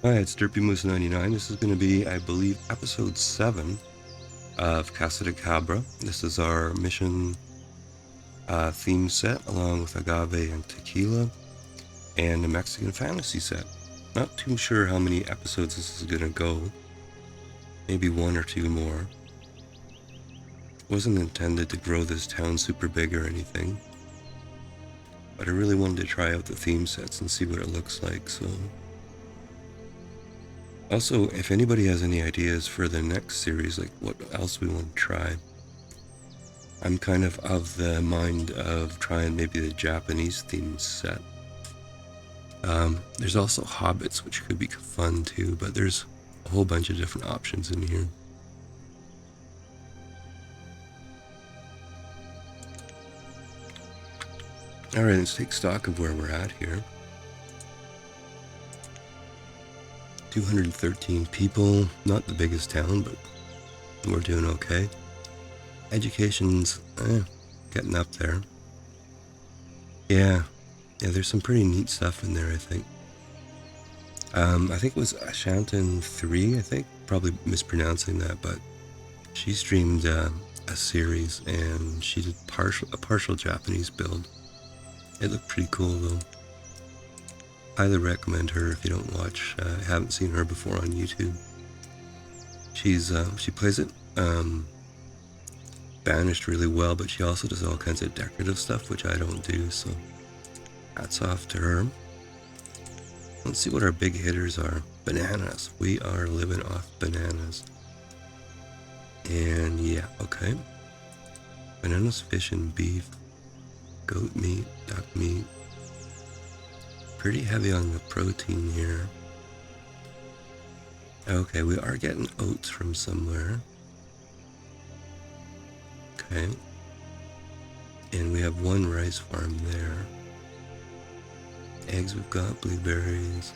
Hi, it's Moose 99. This is going to be, I believe, episode 7 of Casa de Cabra. This is our mission theme set, along with agave and tequila, and a Mexican fantasy set. Not too sure how many episodes this is going to go. Maybe one or two more. Wasn't intended to grow this town super big or anything, but I really wanted to try out the theme sets and see what it looks like, so... Also, if anybody has any ideas for the next series, like what else we want to try, I'm kind of the mind of trying maybe the Japanese themed set. There's also Hobbits, which could be fun too, but there's a whole bunch of different options in here. Alright, let's take stock of where we're at here. 213 people, not the biggest town, but we're doing okay. Education's getting up there. Yeah, there's some pretty neat stuff in there, I think. I think it was Ashanton 3, I think. Probably mispronouncing that, but she streamed a series and she did a partial Japanese build. It looked pretty cool though. Highly recommend her if you don't watch, haven't seen her before on YouTube. She plays it Banished really well, but she also does all kinds of decorative stuff, which I don't do, so hats off to her. Let's see what our big hitters are. Bananas. We are living off bananas. And yeah, okay. Bananas, fish, and beef. Goat meat, duck meat. Pretty heavy on the protein here. Okay, we are getting oats from somewhere. Okay. And we have one rice farm there. Eggs we've got, blueberries.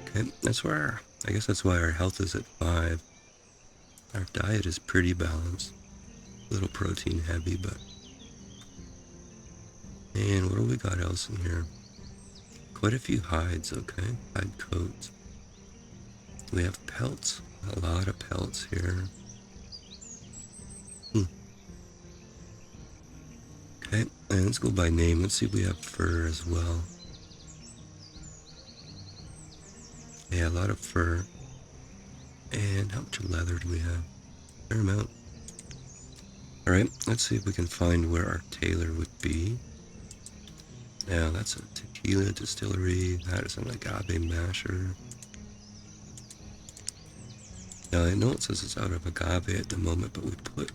Okay, I guess that's why our health is at 5. Our diet is pretty balanced. A little protein heavy, but... And what do we got else in here? Quite a few hides, okay? Hide coats. We have pelts. A lot of pelts here. Okay, and let's go by name. Let's see if we have fur as well. Yeah, a lot of fur. And how much leather do we have? Fair amount. Alright, let's see if we can find where our tailor would be. Now, that's a tequila distillery. That is an agave masher. Now, I know it says it's out of agave at the moment, but we put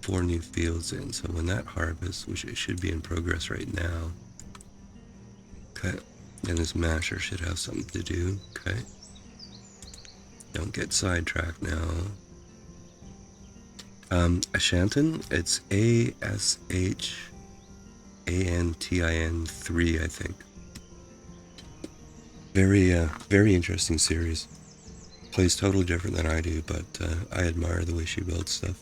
4 new fields in, so when that harvests, which it should be in progress right now. Okay, and this masher should have something to do, okay. Don't get sidetracked now. Ashanton, it's ASHANTIN 3, I think. Very interesting series. Plays totally different than I do, but I admire the way she builds stuff.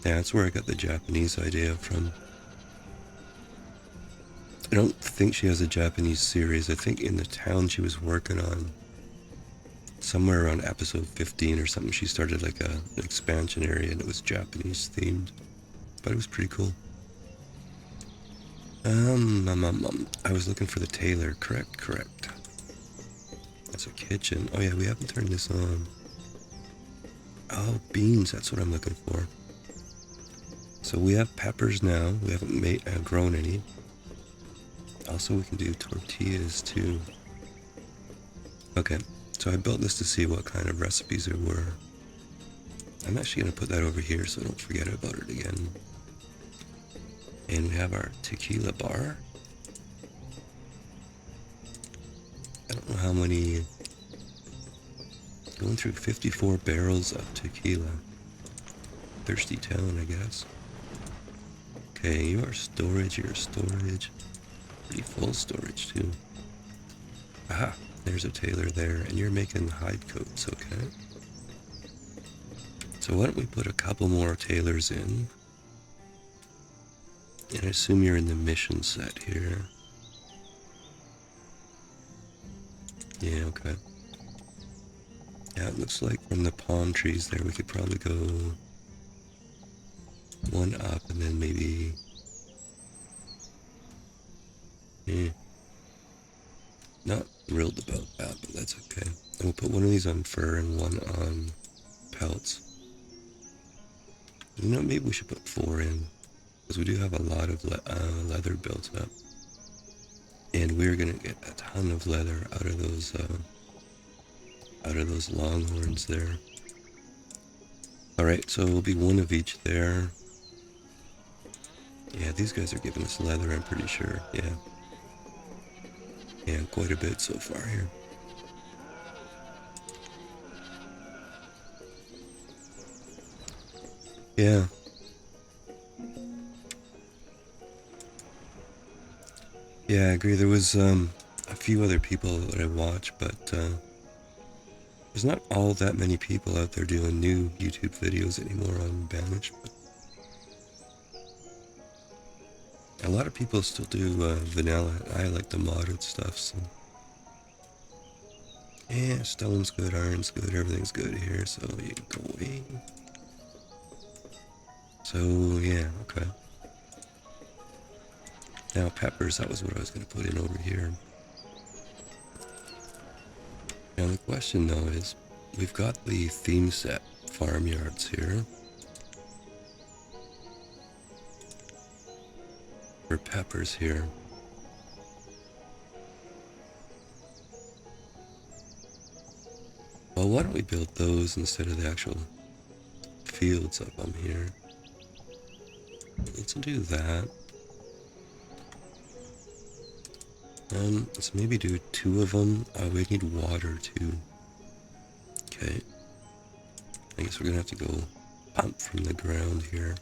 Yeah, that's where I got the Japanese idea from. I don't think she has a Japanese series. I think in the town she was working on, somewhere around episode 15 or something, she started like an expansion area and it was Japanese themed. But it was pretty cool. I was looking for the tailor. Correct. That's a kitchen. Oh yeah, we haven't turned this on. Oh, beans, that's what I'm looking for. So we have peppers now. We haven't grown any. Also, we can do tortillas too. Okay, so I built this to see what kind of recipes there were. I'm actually going to put that over here so I don't forget about it again. And we have our tequila bar. I don't know how many... Going through 54 barrels of tequila. Thirsty town, I guess. Okay, your storage. Pretty full storage too. Aha, there's a tailor there, and you're making hide coats, okay? So why don't we put a couple more tailors in? And I assume you're in the mission set here. Yeah, okay. Yeah, it looks like from the palm trees there we could probably go one up and then maybe... Not thrilled about that, but that's okay. And we'll put one of these on fur and one on pelts. You know, maybe we should put 4 in, because we do have a lot of leather built up. And we're gonna get a ton of leather out of those longhorns there. Alright, so it'll be one of each there. Yeah, these guys are giving us leather, I'm pretty sure. Yeah. Yeah, quite a bit so far here. Yeah. Yeah, I agree. There was a few other people that I watched, but there's not all that many people out there doing new YouTube videos anymore on Banished. But a lot of people still do vanilla. I like the modded stuff, so... Yeah, stone's good, iron's good, everything's good here, so you can go away. So, yeah, okay. Now, peppers, that was what I was going to put in over here. Now, the question, though, is we've got the theme set farmyards here. For peppers here. Well, why don't we build those instead of the actual fields up on here? Let's do that. Let's maybe do 2 of them. We need water too. Okay. I guess we're gonna have to go pump from the ground here.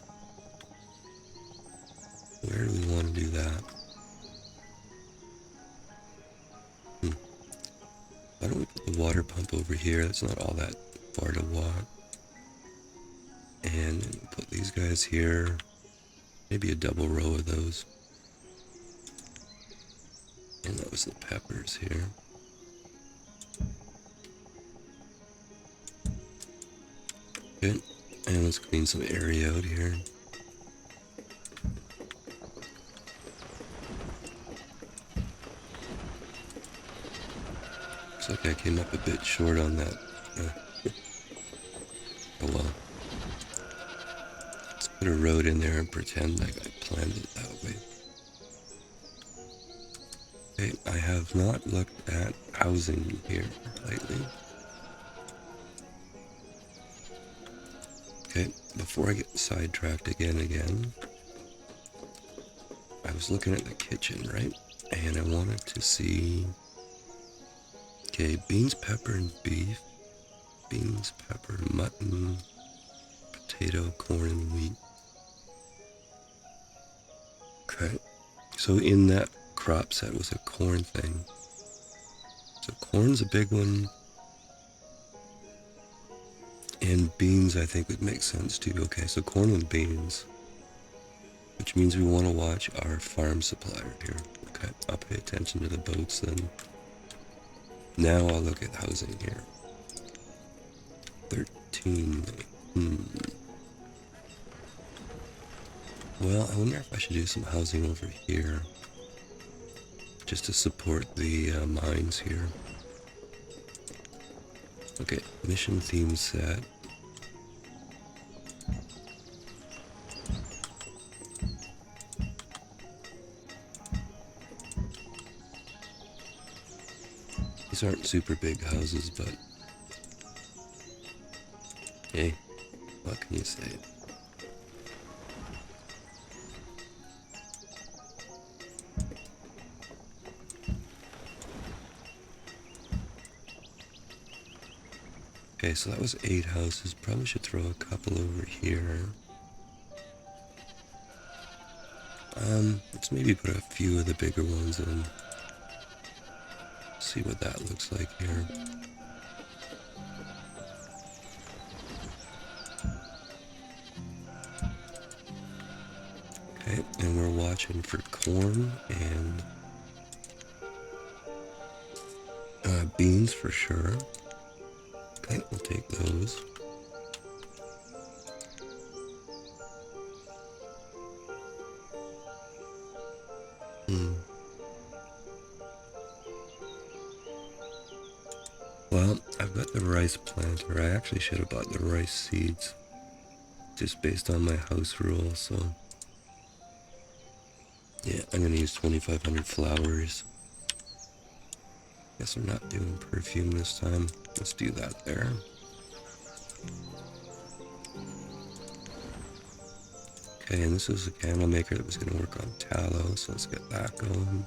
Where do we want to do that? Why don't we put the water pump over here? That's not all that far to walk. And put these guys here. Maybe a double row of those. And that was the peppers here. Good. And let's clean some area out here. Looks like I came up a bit short on that. Oh well. Let's put a road in there and pretend like I planned it that way. Okay, I have not looked at housing here lately. Okay, before I get sidetracked again, I was looking at the kitchen, right? And I wanted to see... Okay, beans, pepper, and beef. Beans, pepper, mutton, potato, corn, and wheat. Okay, so in that crop set was a corn thing. So corn's a big one. And beans, I think, would make sense too. Okay, so corn and beans. Which means we want to watch our farm supplier here. Okay, I'll pay attention to the boats then. Now I'll look at housing here. 13. Well, I wonder if I should do some housing over here. Just to support the mines here. Okay, mission theme set. These aren't super big houses, but hey, what can you say? Okay, so that was 8 houses. Probably should throw a couple over here. Let's maybe put a few of the bigger ones in. See what that looks like here. Okay, and we're watching for corn and beans for sure. Okay, we'll take those. Well, I've got the rice planter. I actually should have bought the rice seeds just based on my house rule, so yeah, I'm gonna use 2,500 flowers. Guess we're not doing perfume this time. Let's do that there. Okay, and this is a candle maker that was gonna work on tallow, so let's get that going.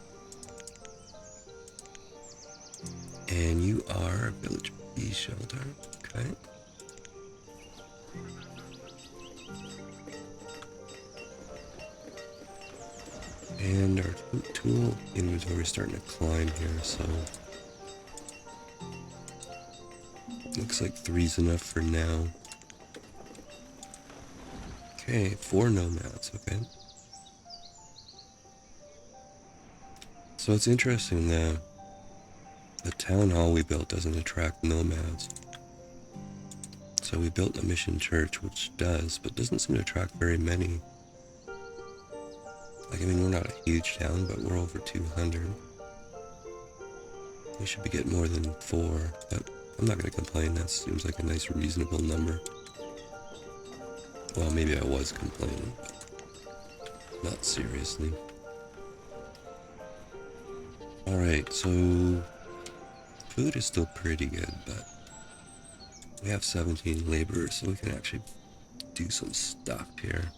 And you are a village bee shelter, okay. And our tool inventory is starting to climb here, so looks like 3's enough for now. Okay, 4 nomads, okay. So it's interesting that the town hall we built doesn't attract nomads. So we built a mission church, which does, but doesn't seem to attract very many. Like, I mean, we're not a huge town, but we're over 200. We should be getting more than 4, but I'm not going to complain. That seems like a nice, reasonable number. Well, maybe I was complaining, but not seriously. Alright, so food is still pretty good, but we have 17 laborers, so we can actually do some stuff here.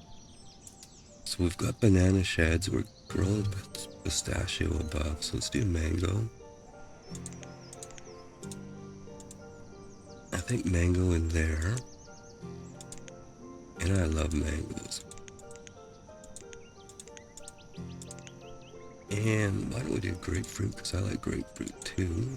So we've got banana sheds, we're growing pistachio above, so let's do mango. I think mango in there, and I love mangoes. And why don't we do grapefruit, because I like grapefruit too.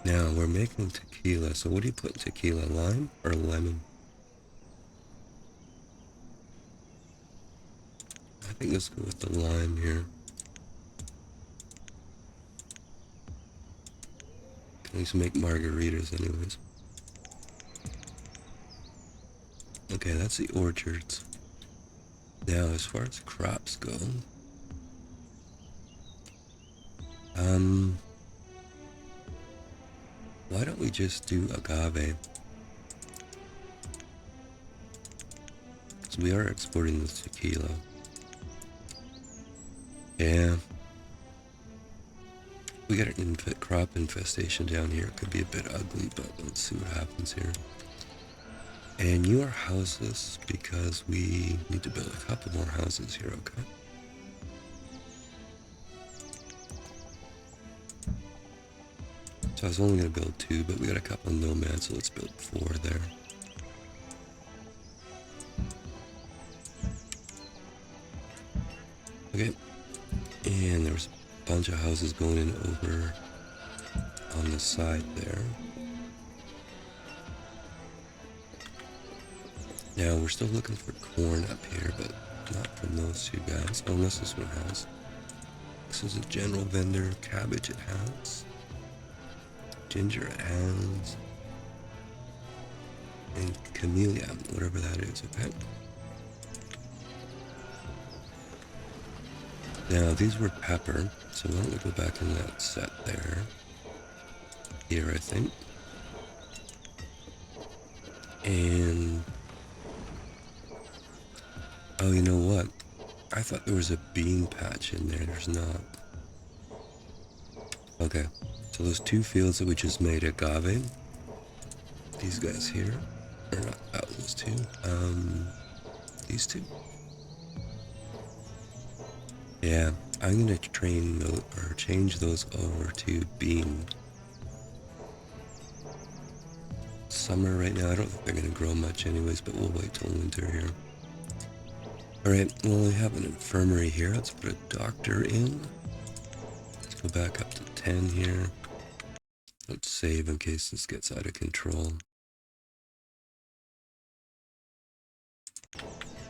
Now we're making tequila, so what do you put in tequila, lime or lemon? I think let's go with the lime here. Can we make margaritas anyways? Okay, that's the orchards. Now as far as crops go, why don't we just do agave? So we are exporting the tequila. Yeah. We got an crop infestation down here. It could be a bit ugly, but let's see what happens here. And you are houseless because we need to build a couple more houses here, okay? So I was only going to build 2, but we got a couple of nomads, so let's build 4 there. Okay, and there's a bunch of houses going in over on the side there. Now we're still looking for corn up here, but not from those 2 guys. Oh, unless this one has. This is a general vendor. Cabbage it has. Ginger it has. And camellia, whatever that is, okay? Now, these were pepper, so why don't we go back in that set there. Here, I think. And... oh, you know what? I thought there was a bean patch in there. There's not. Okay, so those 2 fields that we just made agave. These guys here. Or not those 2. These 2. Yeah, I'm gonna train those, or change those over to bean. Summer right now, I don't think they're gonna grow much anyways, but we'll wait till winter here. Alright, well we have an infirmary here, let's put a doctor in. go back up to 10 here. Let's save in case this gets out of control.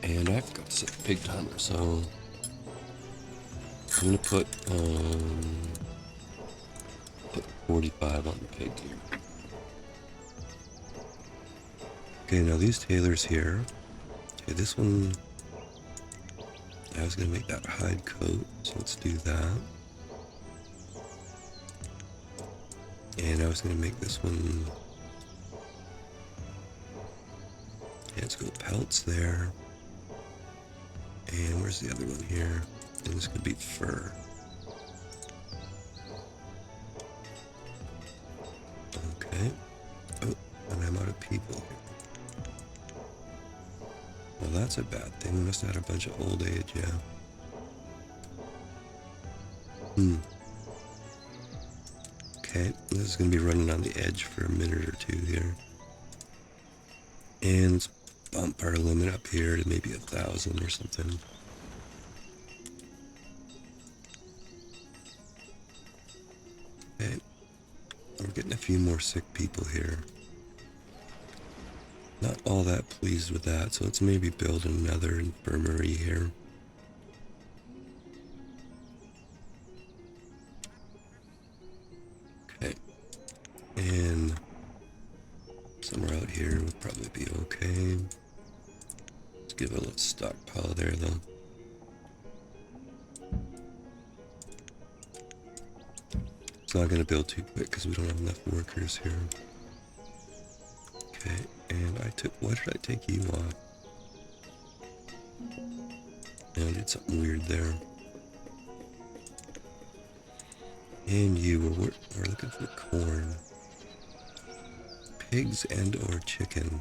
And I forgot to set the pig timer, so I'm gonna put 45 on the pig here. Okay, now these tailors here. Okay, this one, I was gonna make that hide coat, so let's do that. And I was gonna make this one. Yeah, let's go pelts there. And where's the other one here? And this could be fur. Okay. Oh, and I'm out of people here. Well, that's a bad thing. We must have had a bunch of old age, yeah. Okay, this is going to be running on the edge for a minute or two here. And let's bump our limit up here to maybe 1,000 or something. Okay, we're getting a few more sick people here. Not all that pleased with that, so let's maybe build another infirmary here. Okay, and somewhere out here would probably be okay. Let's give it a little stockpile there though. It's not going to build too quick because we don't have enough workers here. Okay, and what did I take you off? And I did something weird there. And we're looking for corn. Pigs and or chicken.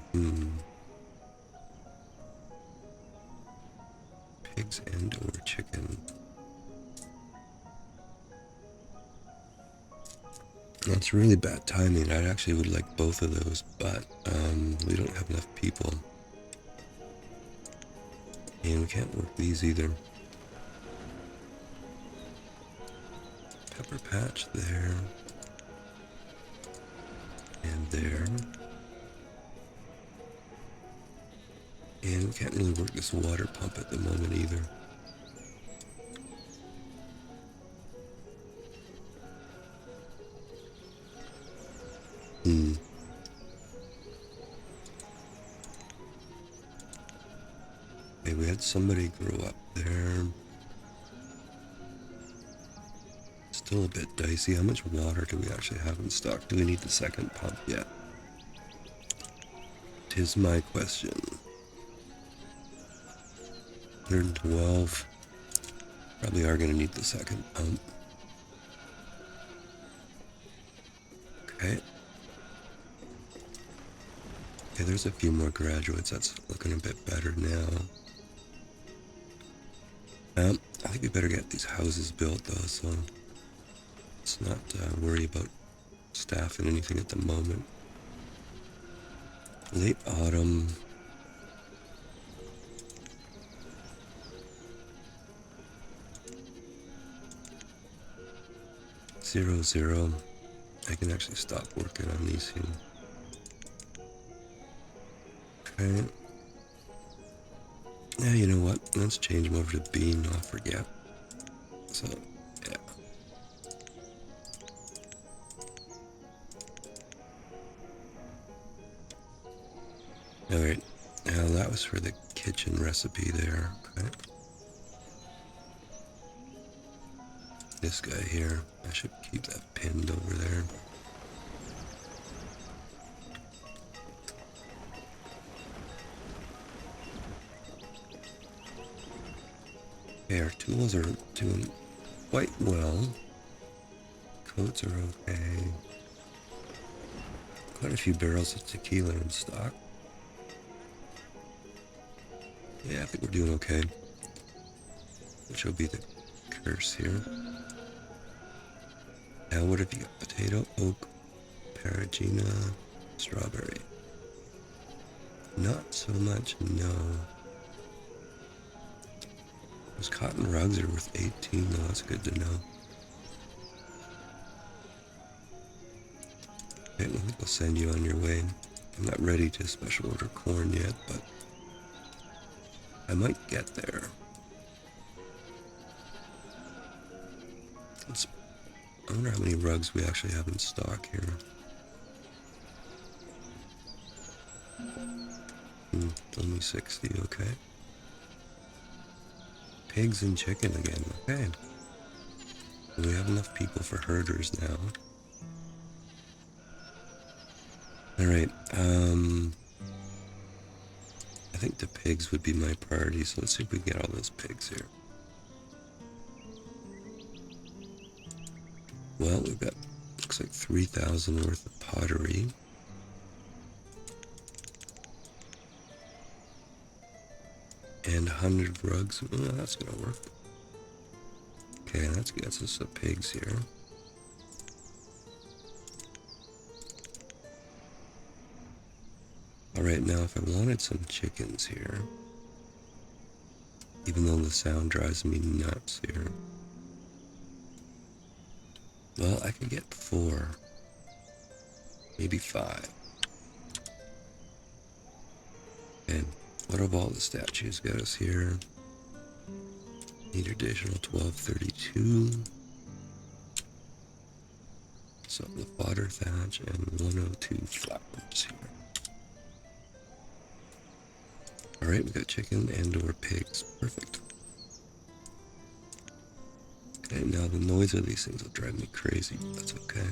Pigs and or chicken. That's really bad timing. I actually would like both of those, but we don't have enough people. And we can't work these either. Pepper patch there. And there. And we can't really work this water pump at the moment either. Okay, we had somebody grow up there. Still a bit dicey. How much water do we actually have in stock? Do we need the second pump yet? 'Tis my question. 112. Probably are going to need the second pump. Okay. Okay, there's a few more graduates. That's looking a bit better now. I think we better get these houses built though, so let's not worry about staff and anything at the moment. Late autumn. Zero. I can actually stop working on these here. Okay. Yeah, you know what? Let's change them over to bean, not forget. So, yeah. Alright. Now that was for the kitchen recipe there. Okay. This guy here, I should keep that pinned over there. Okay, our tools are doing quite well. Coats are okay. Quite a few barrels of tequila in stock. Yeah, I think we're doing okay. Which will be the curse here. Now what have you got? Potato, oak, paragina, strawberry. Not so much, no. Those cotton rugs are worth 18 though, that's good to know. Okay, I think I'll send you on your way. I'm not ready to special order corn yet, but I might get there. I wonder how many rugs we actually have in stock here. Only 60, okay. Pigs and chicken again, okay. We have enough people for herders now. Alright, I think the pigs would be my priority, so let's see if we can get all those pigs here. Well, we've got, looks like 3,000 worth of pottery. And 100 rugs. Oh, that's gonna work. Okay, that gets us the pigs here. Alright, now if I wanted some chickens here, even though the sound drives me nuts here, well, I could get 4, maybe 5. And what of all the statues got us here? Need additional 1232. So the fodder thatch and 102 flatwoods here. Alright, we got chicken and or pigs. Perfect. Okay, now the noise of these things will drive me crazy. That's okay.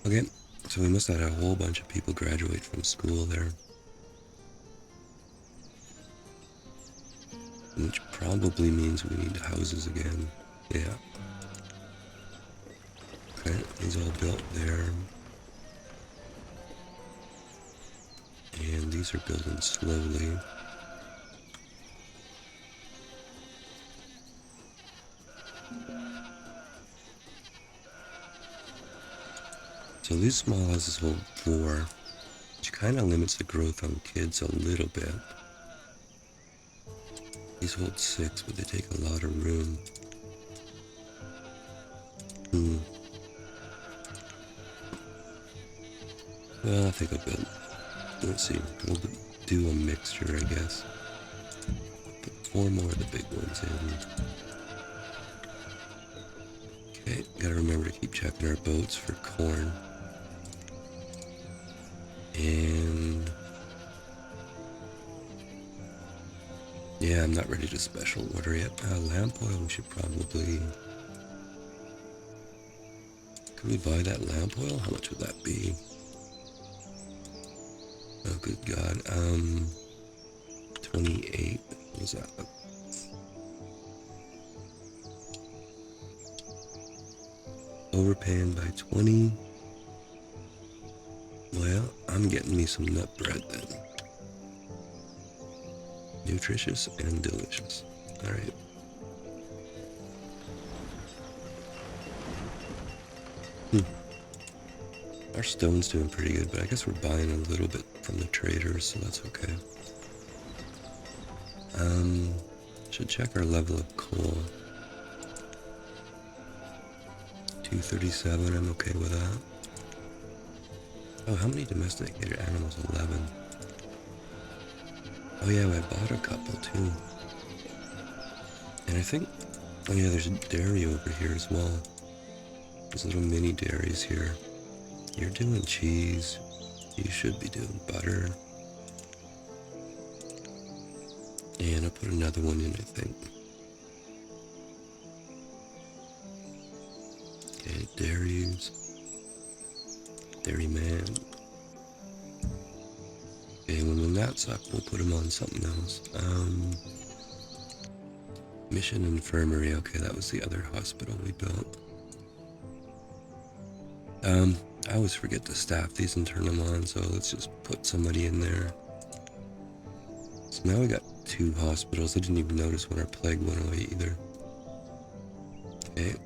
Okay, so we must have had a whole bunch of people graduate from school there. Which probably means we need houses again. Yeah. Okay, these all built there. And these are building slowly. So these small houses hold 4, which kind of limits the growth on kids a little bit. These hold 6, but they take a lot of room. Well, I think I'll build, let's see, we'll do a mixture, I guess. Put 4 more of the big ones in. Okay, gotta remember to keep checking our boats for corn. And yeah, I'm not ready to special order yet. Lamp oil, we should probably... Could we buy that lamp oil? How much would that be? Oh, good God. 28. What was that? Overpaying by 20. Well, I'm getting me some nut bread then. Nutritious and delicious. Alright. Our stone's doing pretty good, but I guess we're buying a little bit from the traders, so that's okay. Should check our level of coal. 237, I'm okay with that. Oh, how many domesticated animals? 11. Oh yeah, I bought a couple too. And I think, oh yeah, there's a dairy over here as well. There's little mini dairies here. You're doing cheese. You should be doing butter. And I'll put another one in, I think. Okay, dairies. Dairyman. Okay, when that's up, we'll put them on something else. Mission Infirmary. Okay, that was the other hospital we built. I always forget to staff these and turn them on, so let's just put somebody in there. So now we got 2 hospitals. I didn't even notice when our plague went away either. Okay.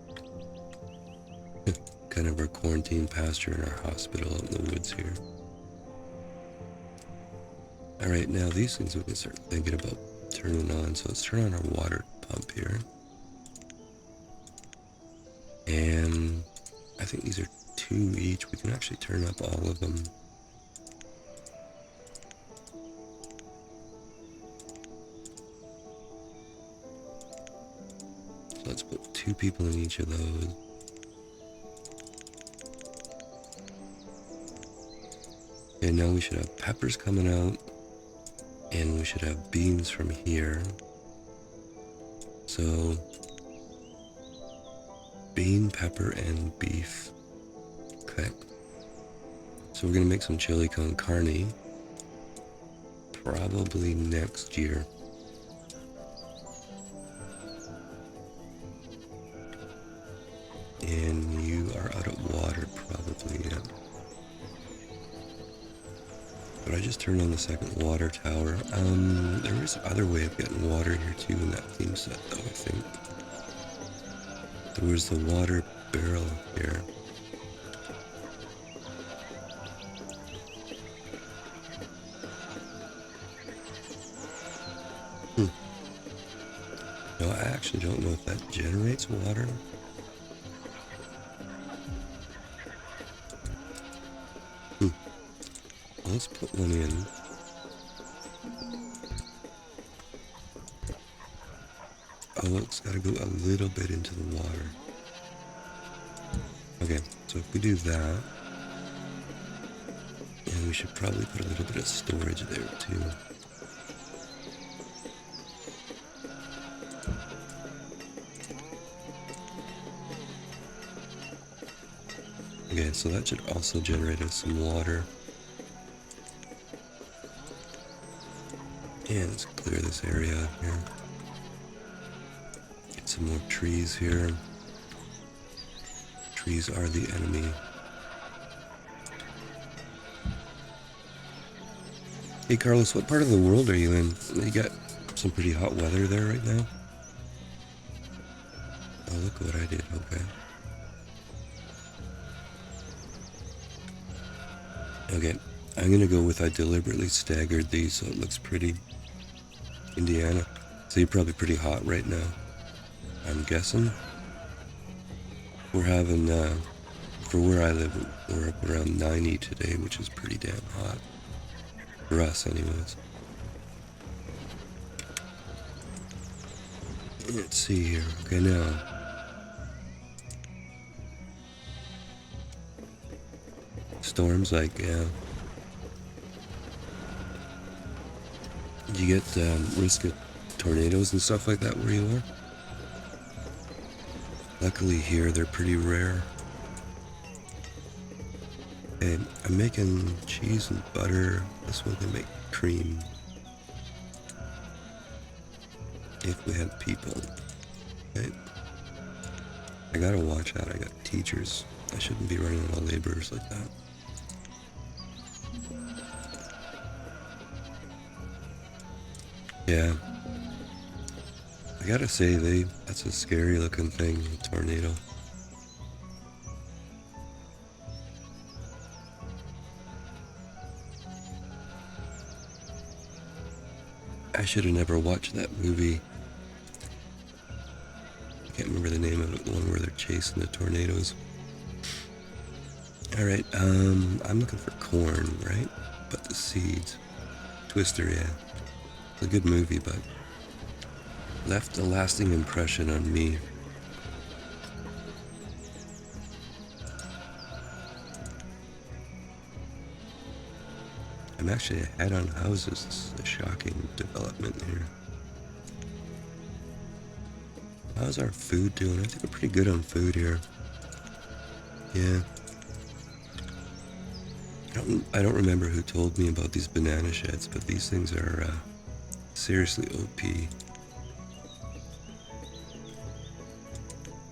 Kind of our quarantine pasture and our hospital out in the woods here. Alright, now these things we can start thinking about turning on. So let's turn on our water pump here. And I think these are 2 each. We can actually turn up all of them. So let's put 2 people in each of those. Okay, now we should have peppers coming out, and we should have beans from here. So, bean, pepper, and beef. Okay. So we're gonna make some chili con carne, probably next year. And you are out of water, probably, yeah. But I just turned on the second water tower. There is other way of getting water here too in that theme set though, I think. There was the water barrel here. No, I actually don't know if that generates water. Let's put one in. Oh, it's got to go a little bit into the water. Okay, so if we do that, and we should probably put a little bit of storage there too. Okay, so that should also generate us some water. And let's clear this area out here. Get some more trees here. Trees are the enemy. Hey Carlos, what part of the world are you in? You got some pretty hot weather there right now? Oh, look what I did, okay. Okay, I'm gonna go with I deliberately staggered these so it looks pretty. Indiana. So you're probably pretty hot right now, I'm guessing. We're having, for where I live, we're up around 90 today, which is pretty damn hot. For us, anyways. Let's see here. Okay, now. Storms, like, yeah. Do you get risk of tornadoes and stuff like that where you are? Luckily here, they're pretty rare. Okay, I'm making cheese and butter. This one can make cream. If we had people. Okay. I gotta watch out. I got teachers. I shouldn't be running out of laborers like that. Yeah. I gotta say, that's a scary looking thing, a tornado. I should have never watched that movie. I can't remember the name of it, the one where they're chasing the tornadoes. Alright, I'm looking for corn, right? But the seeds. Twister, yeah. It's a good movie, but left a lasting impression on me. I'm actually ahead on houses. This is a shocking development here. How's our food doing? I think we're pretty good on food here. Yeah. I don't remember who told me about these banana sheds, but these things are seriously OP.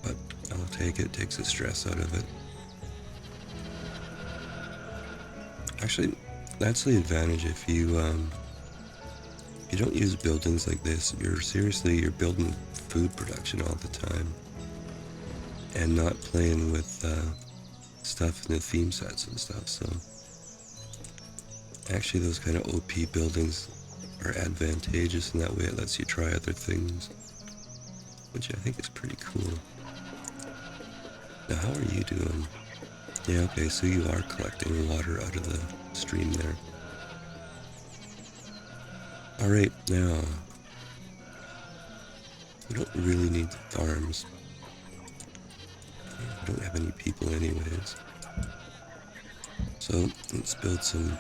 But I'll take it. Takes the stress out of it. Actually, that's the advantage if you don't use buildings like this. You're building food production all the time, and not playing with stuff in the theme sets and stuff. So actually, those kind of OP buildings are advantageous in that way. It lets you try other things, which I think is pretty cool. Now, how are you doing? Yeah, okay, so you are collecting water out of the stream there. Alright, now, we don't really need the farms. We don't have any people anyways. So, let's build some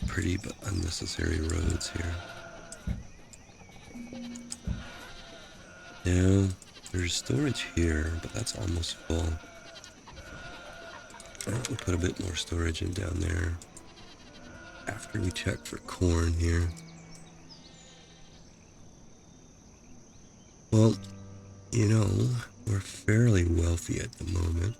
pretty but unnecessary roads here. Now, there's storage here, but that's almost full. We'll put a bit more storage in down there after we check for corn here. Well, you know, we're fairly wealthy at the moment.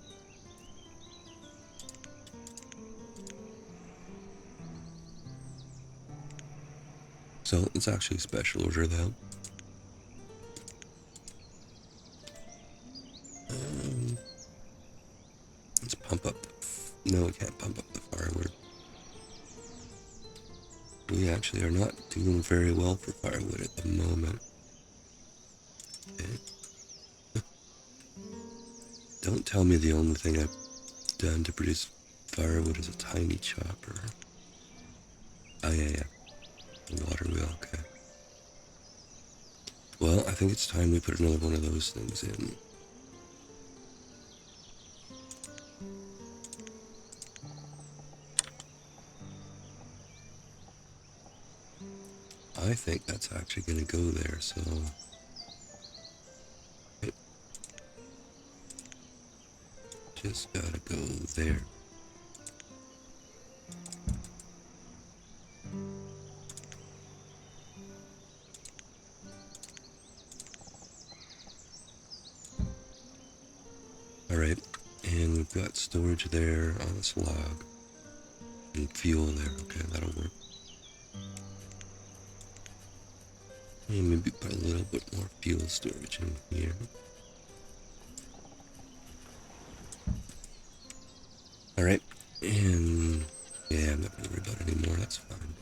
So let's actually special order that. Let's pump up. No, we can't pump up the firewood. We actually are not doing very well for firewood at the moment. Okay. Don't tell me the only thing I've done to produce firewood is a tiny chopper. Oh, yeah. The water wheel, okay. Well, I think it's time we put another one of those things in. I think that's actually going to go there, so... Okay. Just gotta go there. Alright, and we've got storage there on this log. And fuel there, okay, that'll work. And maybe put a little bit more fuel storage in here. Alright, and yeah, I'm not going to worry about it anymore, that's fine.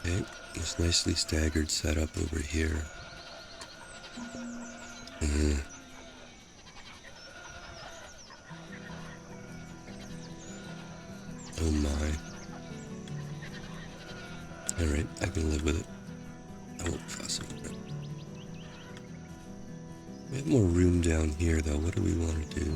Okay, this nicely staggered setup over here. Oh my. Alright, I can live with it. I won't fuss over it. We have more room down here though, what do we want to do?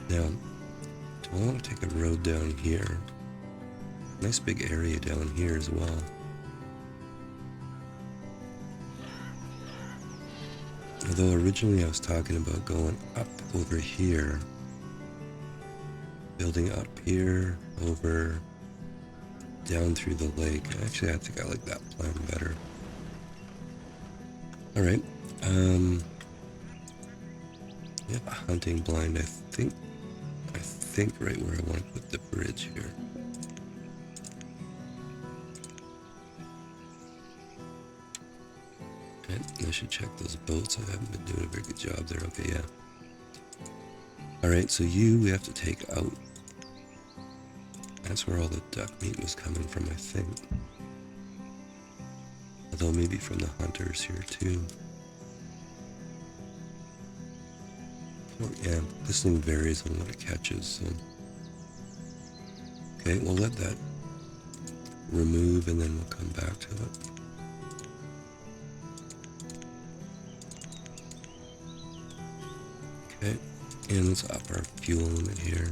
Now, do I want to take a road down here? Nice big area down here as well. Although originally I was talking about going up over here. Building up here, over, down through the lake. Actually, I think I like that plan better. Alright, we have a hunting blind, I think right where I want to put the bridge here. Okay, I should check those boats. I haven't been doing a very good job there. Okay, yeah. Alright, so we have to take out. That's where all the duck meat was coming from, I think. Although maybe from the hunters here too. Oh, yeah, this thing varies on what it catches, so. Okay, we'll let that remove and then we'll come back to it. Okay, and let's up our fuel limit here.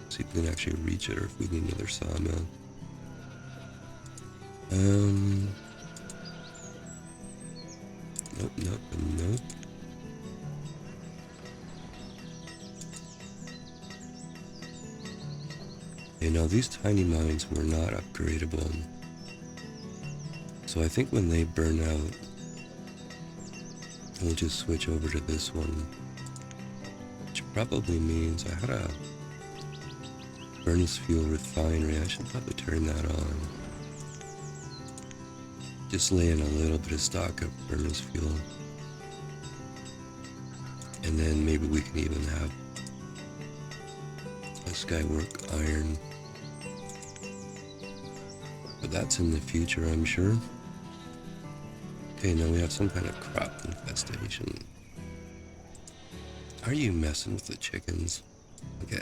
See if we can actually reach it or if we need another sawmill. Nope. Okay, now these tiny mines were not upgradable. So I think when they burn out, we'll just switch over to this one. Which probably means I had a furnace fuel refinery. I should probably turn that on. Just lay in a little bit of stock of furnace fuel. And then maybe we can even have a skywork iron. But but that's in the future, I'm sure. Okay, now we have some kind of crop infestation. Are you messing with the chickens? Okay.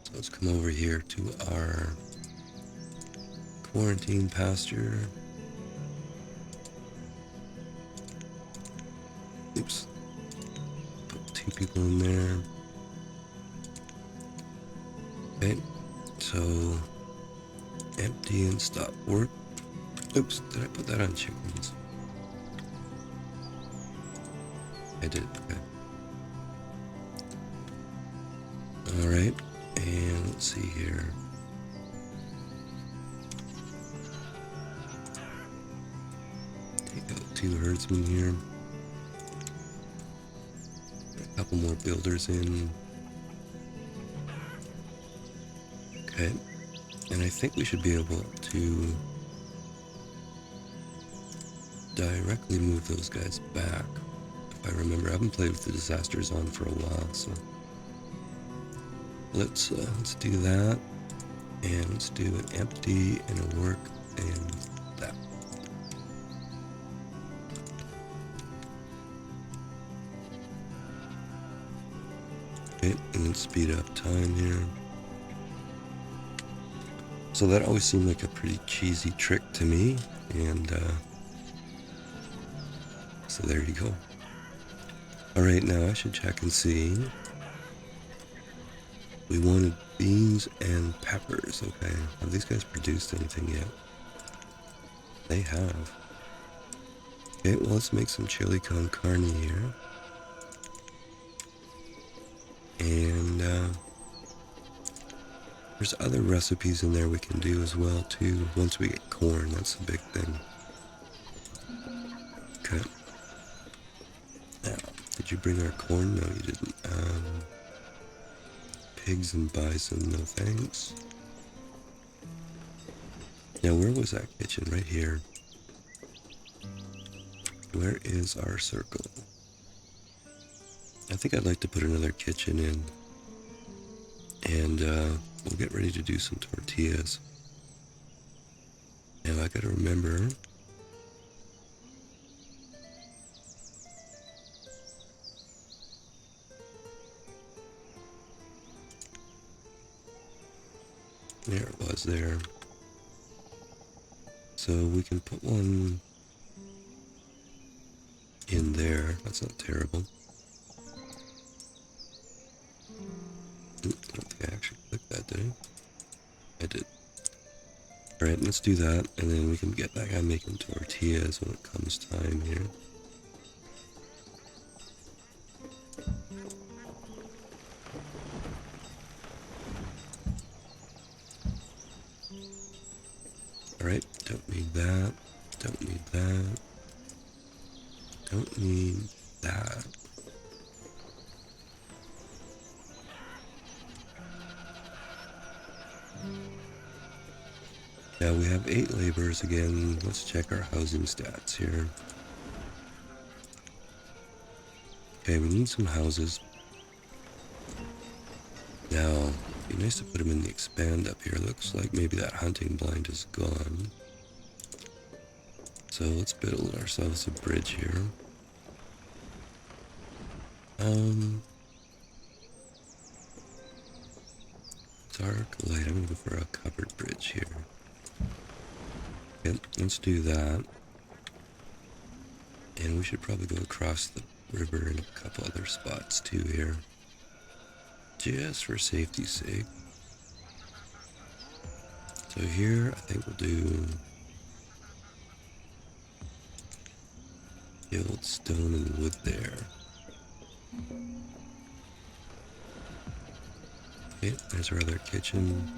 So let's come over here to our quarantine pasture. Oops. Put 2 people in there. Okay. So empty and stop work. Oops, did I put that on chickens? I did, okay. Alright, and let's see here. Take out 2 herdsmen here. A couple more builders in. Okay, and I think we should be able to directly move those guys back. If I remember, I haven't played with the disaster zone for a while, so let's do that, and let's do an empty and a work and that. Okay, and then speed up time here. So that always seemed like a pretty cheesy trick to me, and so there you go. Alright, now I should check and see. We wanted beans and peppers, okay. Have these guys produced anything yet? They have. Okay, well, let's make some chili con carne here. And there's other recipes in there we can do as well, too. Once we get corn, that's the big thing. Okay. Now, did you bring our corn? No, you didn't. Pigs and bison, no thanks. Now, where was that kitchen? Right here. Where is our circle? I think I'd like to put another kitchen in. And we'll get ready to do some tortillas. Now, I gotta remember. There it was there. So we can put one in there. That's not terrible. I don't think I actually clicked that, did I? I did. Alright, let's do that, and then we can get that guy making tortillas when it comes time here. Alright, don't need that. Don't need that. Don't need that. Now we have 8 laborers again. Let's check our housing stats here. Okay, we need some houses. Now, it'd be nice to put them in the expand up here. Looks like maybe that hunting blind is gone. So let's build ourselves a bridge here. Dark light. I'm gonna go for a covered bridge here. Okay, let's do that. And we should probably go across the river in a couple other spots too here. Just for safety's sake. So here, I think we'll do build stone and wood there. Okay, there's our other kitchen.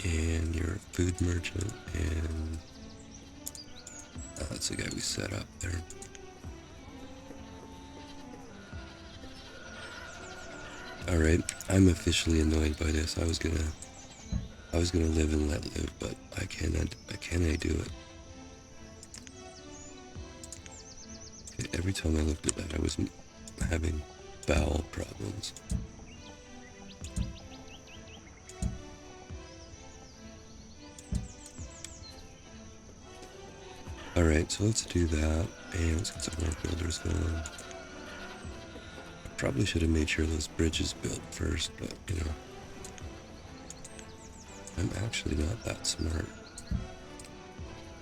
And your food merchant, and that's the guy we set up there. Alright, I'm officially annoyed by this. I was gonna live and let live, but I cannot do it. Okay, every time I looked at that, I was having bowel problems. Alright, so let's do that, and let's get some more builders going. I probably should have made sure those bridges built first, but, you know, I'm actually not that smart.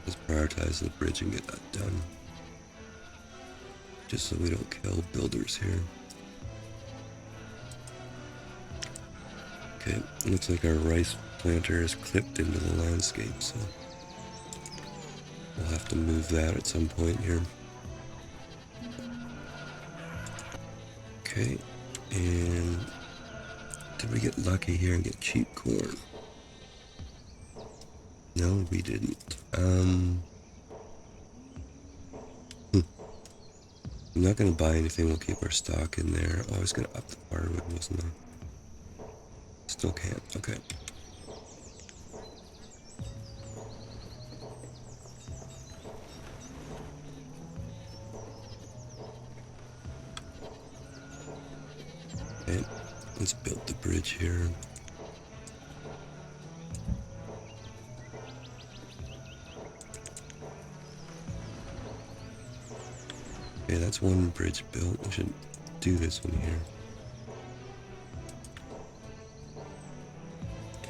Let's prioritize the bridge and get that done. Just so we don't kill builders here. Okay, looks like our rice planter is clipped into the landscape, so we'll have to move that at some point here. Okay, and did we get lucky here and get cheap corn? No, we didn't. I'm not gonna buy anything, we'll keep our stock in there. Oh, I was gonna up the firewood, wasn't I? Still can't, okay. Okay, let's build the bridge here. Okay, that's one bridge built. We should do this one here.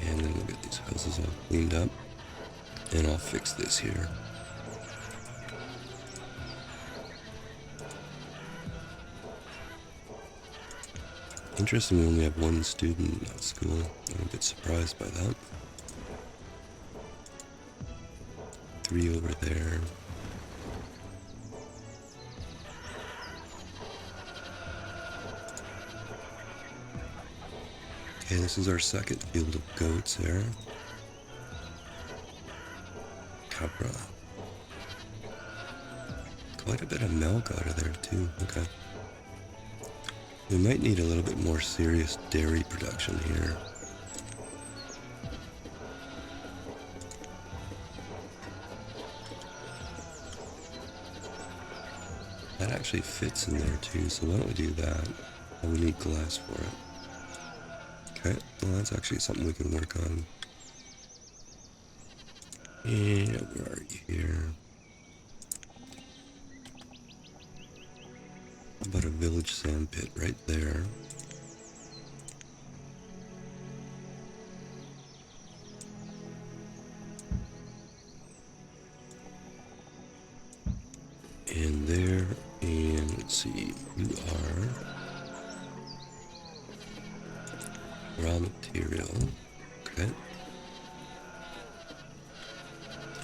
And then we'll get these houses all cleaned up. And I'll fix this here. Interesting, we only have one student at school. I'm a bit surprised by that. 3 over there. Okay, this is our second field of goats there. Cabra. Quite a bit of milk out of there too, okay. We might need a little bit more serious dairy production here. That actually fits in there too, so why don't we do that? Oh, we need glass for it. Okay, well that's actually something we can work on. And where are you here? How about a village sand pit right there? And there, and let's see, you are raw material, okay.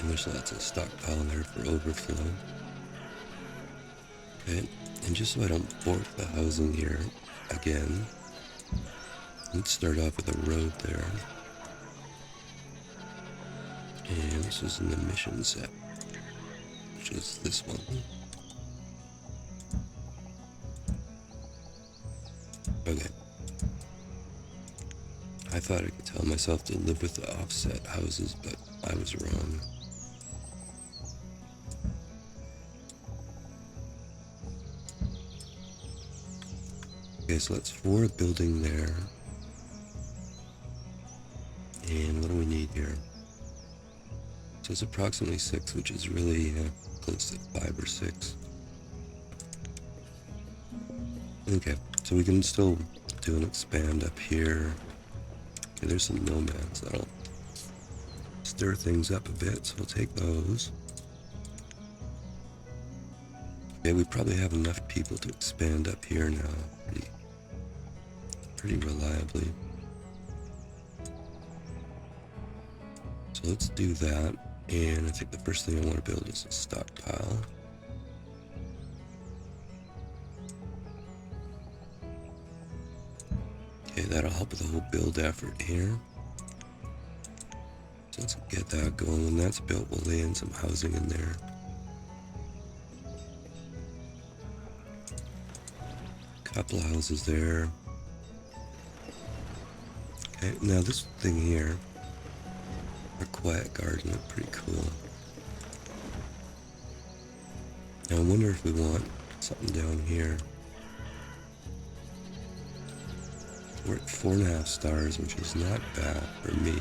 And there's lots of stockpile there for overflow. Okay, and just so I don't bork the housing here again, let's start off with a road there. And this is in the mission set, which is this one. Okay. I thought I could tell myself to live with the offset houses, but I was wrong. Okay, so that's 4 building there. And what do we need here? So it's approximately 6, which is really close to 5 or 6. Okay, so we can still do an expand up here. Okay, there's some nomads that'll stir things up a bit, so we'll take those. Okay, we probably have enough people to expand up here now, pretty reliably. So let's do that, and I think the first thing I want to build is a stockpile. Okay, that'll help with the whole build effort here. So let's get that going. When that's built, we'll lay in some housing in there. Couple of houses there. Okay, now this thing here, our quiet garden, look pretty cool. Now I wonder if we want something down here. We're at 4.5 stars, which is not bad for me.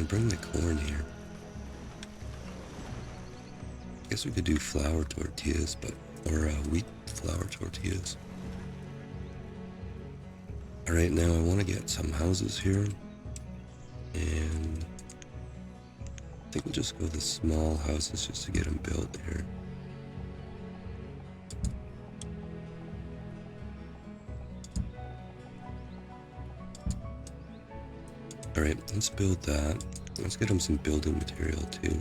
I'll bring the corn here. I guess we could do flour tortillas, or wheat flour tortillas. Alright, now I want to get some houses here. And I think we'll just go with the small houses just to get them built here. Alright, let's build that. Let's get them some building material too.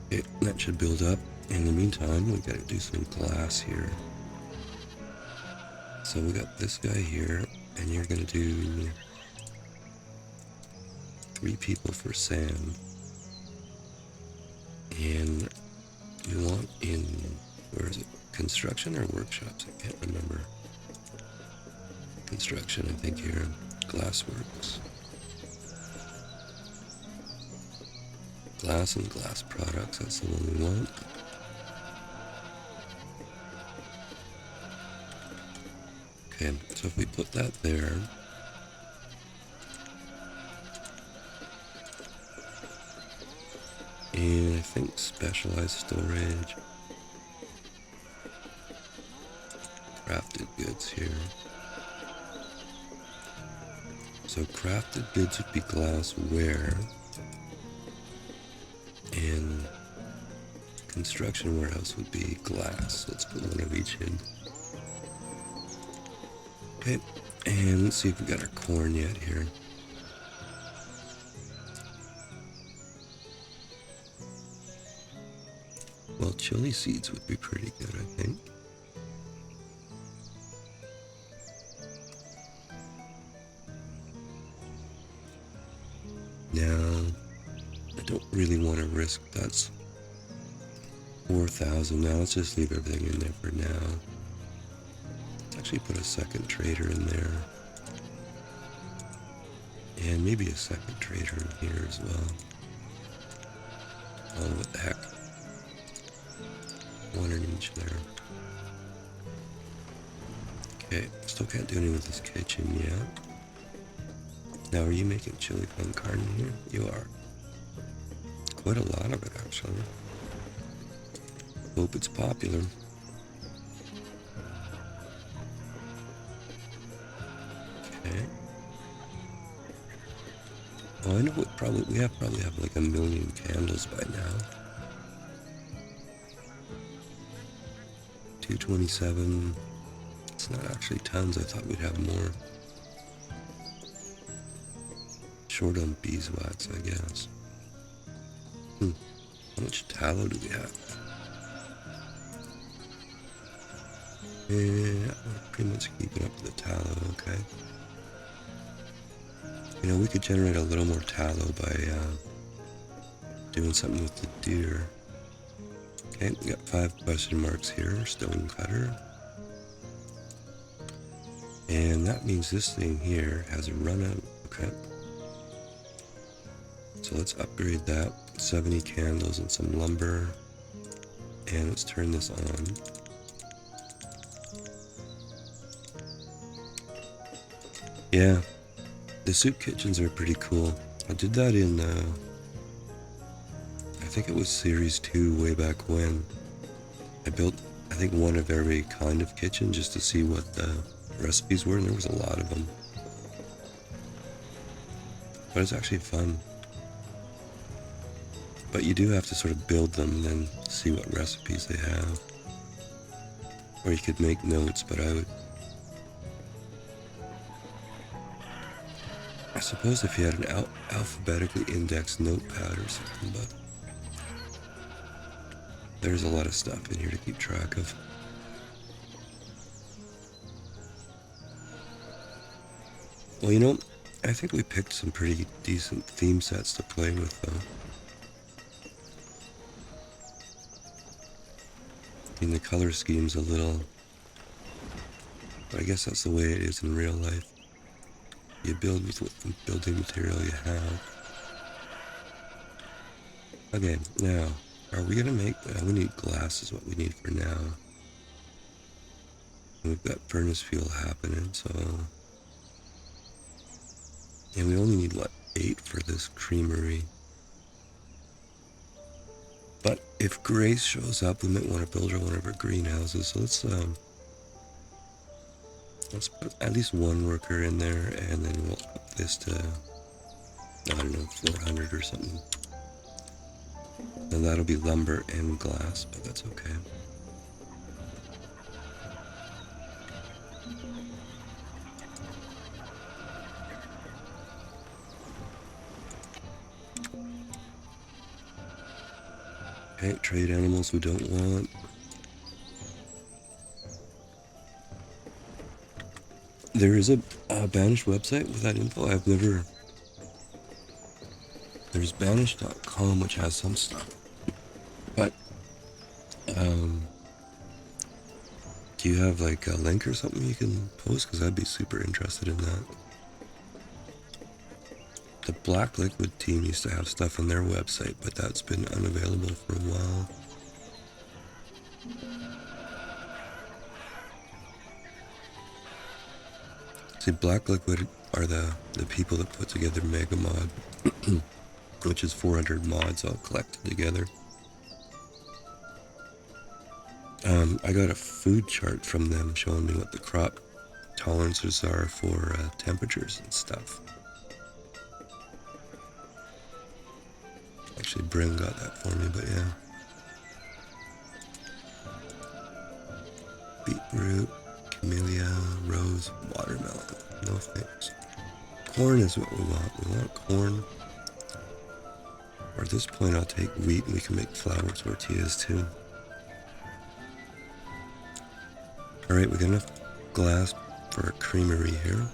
Okay, that should build up. In the meantime, we gotta do some glass here. So we got this guy here, and you're gonna do 3 people for sand. And you want in, where is it? Construction or workshops? I can't remember. Construction, I think here. Glassworks. Glass and glass products, that's the one we want. Okay, so if we put that there, and I think specialized storage, crafted goods here. So crafted goods would be glassware, and construction warehouse would be glass. Let's put one of each in. Okay, and let's see if we got our corn yet here. Well, chili seeds would be pretty good, I think. Now, I don't really want to risk that's 4,000. Now let's just leave everything in there for now. Actually put a second trader in there. And maybe a second trader in here as well. Oh, what the heck. One in each there. Okay, still can't do anything with this kitchen yet. Now, are you making chili con carne here? You are. Quite a lot of it, actually. Hope it's popular. Okay. Oh, I know what we probably have like 1 million candles by now. 227. It's not actually tons. I thought we'd have more. Short on beeswax, I guess. How much tallow do we have? Yeah, we're pretty much keeping up with the tallow, okay. You know, we could generate a little more tallow by doing something with the deer. Okay, we got 5 question marks here. Stone cutter. And that means this thing here has run out. Okay. So let's upgrade that. 70 candles and some lumber. And let's turn this on. Yeah, the soup kitchens are pretty cool. I did that in, I think it was Series 2 way back when. I built, I think, one of every kind of kitchen just to see what the recipes were, and there was a lot of them. But it's actually fun. But you do have to sort of build them and then see what recipes they have. Or you could make notes, but I suppose if you had an alphabetically indexed notepad or something, but there's a lot of stuff in here to keep track of. Well, you know, I think we picked some pretty decent theme sets to play with, though. I mean, the color scheme's a little, but I guess that's the way it is in real life. You build with what building material you have. Okay, now, are we gonna make, we need glass is what we need for now. We've got furnace fuel happening, so... And we only need, what, 8 for this creamery. But if Grace shows up, we might want to build her one of her greenhouses. So let's put at least one worker in there, and then we'll up this to, I don't know, 400 or something. And that'll be lumber and glass, but that's okay. Okay, trade animals we don't want. There is a Banished website with that info. I've never... There's Banished.com, which has some stuff. But, do you have like a link or something you can post? Because I'd be super interested in that. The Black Liquid team used to have stuff on their website, but that's been unavailable for a while. See, Black Liquid are the people that put together Mega Mod, which is 400 mods all collected together. I got a food chart from them showing me what the crop tolerances are for temperatures and stuff. Actually, Bryn got that for me, but yeah. Beetroot, camellia, rose, watermelon. No thanks. Corn is what we want. We want corn. Or at this point, I'll take wheat and we can make flour tortillas too. Alright, we got enough glass for a creamery here.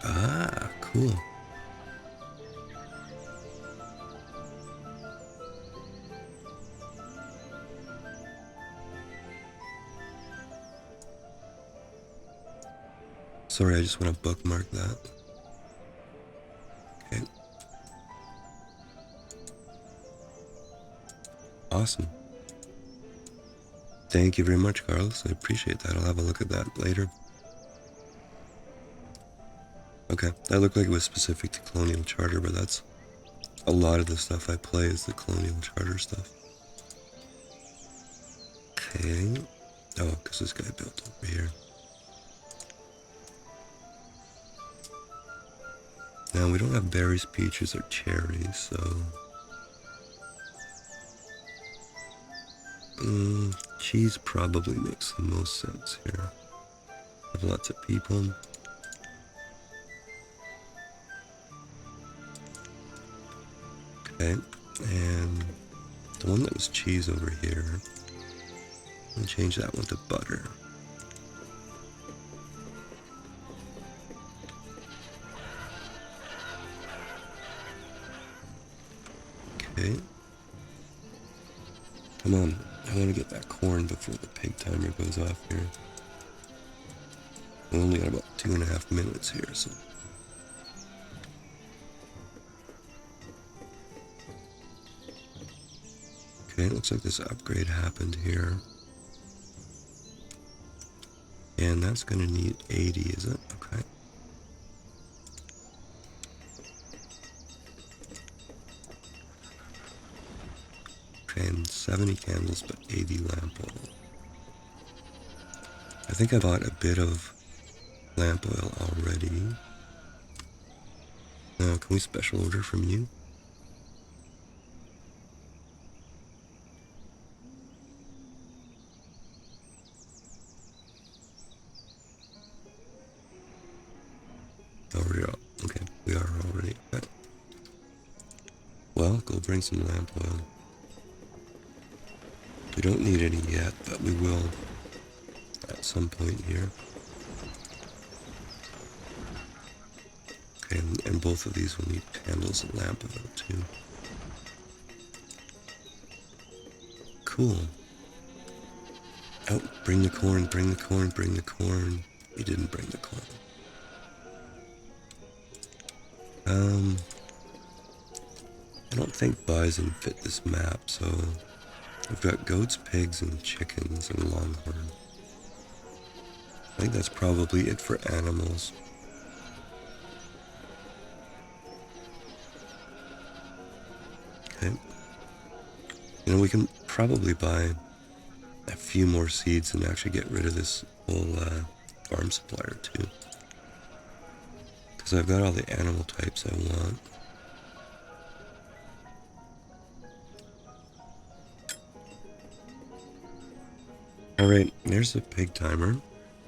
Ah, cool. Sorry, I just want to bookmark that. Okay. Awesome. Thank you very much, Carlos. I appreciate that. I'll have a look at that later. Okay, that looked like it was specific to Colonial Charter, but that's a lot of the stuff I play is the Colonial Charter stuff. Okay. Oh, because this guy built over here. Now, we don't have berries, peaches, or cherries, so... cheese probably makes the most sense here. Have lots of people. Okay, and the one that was cheese over here, I'm gonna change that one to butter. Okay. Come on, I want to get that corn before the pig timer goes off here. We only got about 2.5 minutes here, so. Okay, it looks like this upgrade happened here. And that's gonna need 80, is it? Okay. Okay, and 70 candles, but 80 lamp oil. I think I bought a bit of lamp oil already. Now, can we special order from you? Oh, okay, we are already. Okay. Well, go bring some lamp oil. We don't need any yet, but we will at some point here. Okay, and both of these will need candles and lamp oil too. Cool. Oh, bring the corn, bring the corn, bring the corn. You didn't bring the corn. I don't think bison fit this map, so We've got goats, pigs, and chickens, and longhorn. I think that's probably it for animals. Okay. You know, we can probably buy a few more seeds and actually get rid of this whole farm supplier too. Because I've got all the animal types I want. Alright, there's the pig timer.